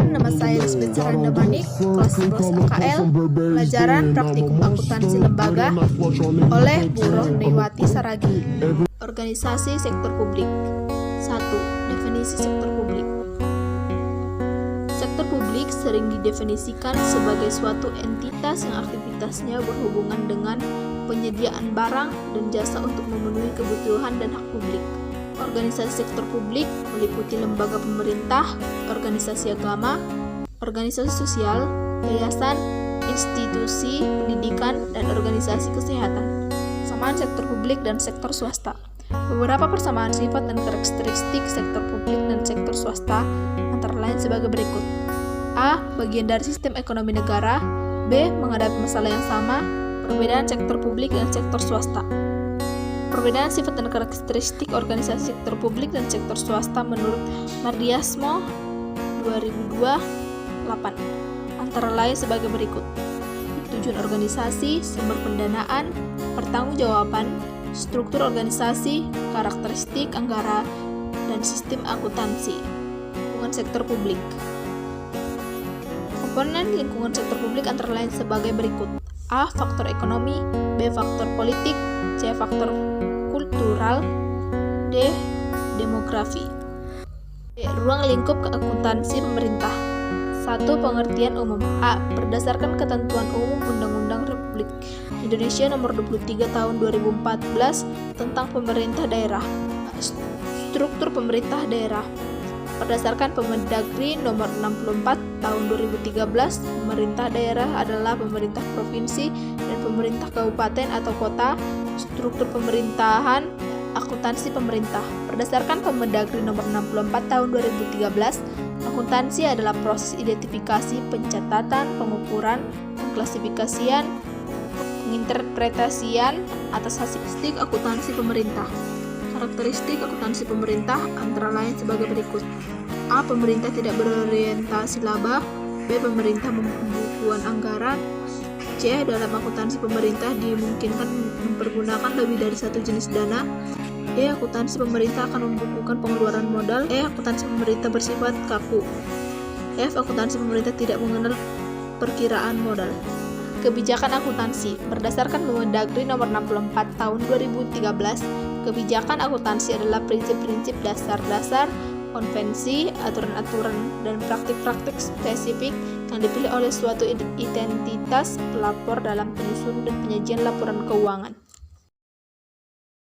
Perkenalkan, nama saya Lisbeth Saranda Manik, kelas 11 AKL, pelajaran praktikum akuntansi lembaga oleh Bu Rohniwati Saragi. Organisasi sektor publik. 1. Definisi sektor publik. Sektor publik sering didefinisikan sebagai suatu entitas yang aktivitasnya berhubungan dengan penyediaan barang dan jasa untuk memenuhi kebutuhan dan hak publik. Organisasi sektor publik meliputi lembaga pemerintah, organisasi agama, organisasi sosial, yayasan, institusi pendidikan, dan organisasi kesehatan. Persamaan sektor publik dan sektor swasta. Beberapa persamaan sifat dan karakteristik sektor publik dan sektor swasta antara lain sebagai berikut. A. Bagian dari sistem ekonomi negara. B. Menghadapi masalah yang sama. Perbedaan sektor publik dan sektor swasta. Perbedaan sifat dan karakteristik organisasi sektor publik dan sektor swasta menurut Mardiasmo 2002-8 antara lain sebagai berikut. Tujuan organisasi, sumber pendanaan, pertanggungjawaban, struktur organisasi, karakteristik anggaran, dan sistem akuntansi. Lingkungan sektor publik. Komponen lingkungan sektor publik antara lain sebagai berikut. A. Faktor ekonomi. B. Faktor politik. C. Faktor kultural. D. Demografi. D. Ruang lingkup akuntansi pemerintah. 1. Pengertian umum. A. Berdasarkan ketentuan umum Undang-Undang Republik Indonesia Nomor 23 Tahun 2014 tentang pemerintah daerah. Struktur pemerintah daerah. Berdasarkan Permendagri Nomor 64 Tahun 2013, pemerintah daerah adalah pemerintah provinsi dan pemerintah kabupaten atau kota. Struktur pemerintahan, akuntansi pemerintah. Berdasarkan Permendagri Nomor 64 Tahun 2013, akuntansi adalah proses identifikasi, pencatatan, pengukuran, pengklasifikasian, penginterpretasian atas hasil statistik akuntansi pemerintah. Karakteristik akuntansi pemerintah antara lain sebagai berikut. A. Pemerintah tidak berorientasi laba. B. Pemerintah pembukuan anggaran. C. Dalam akuntansi pemerintah dimungkinkan mempergunakan lebih dari satu jenis dana. D. Akuntansi pemerintah akan membukukan pengeluaran modal. E. Akuntansi pemerintah bersifat kaku. F. Akuntansi pemerintah tidak mengenal perkiraan modal. Kebijakan akuntansi. Berdasarkan Permendagri Nomor 64 Tahun 2013, kebijakan akuntansi adalah prinsip-prinsip dasar-dasar, konvensi, aturan-aturan, dan praktik-praktik spesifik yang dipilih oleh suatu identitas pelapor dalam penyusun dan penyajian laporan keuangan.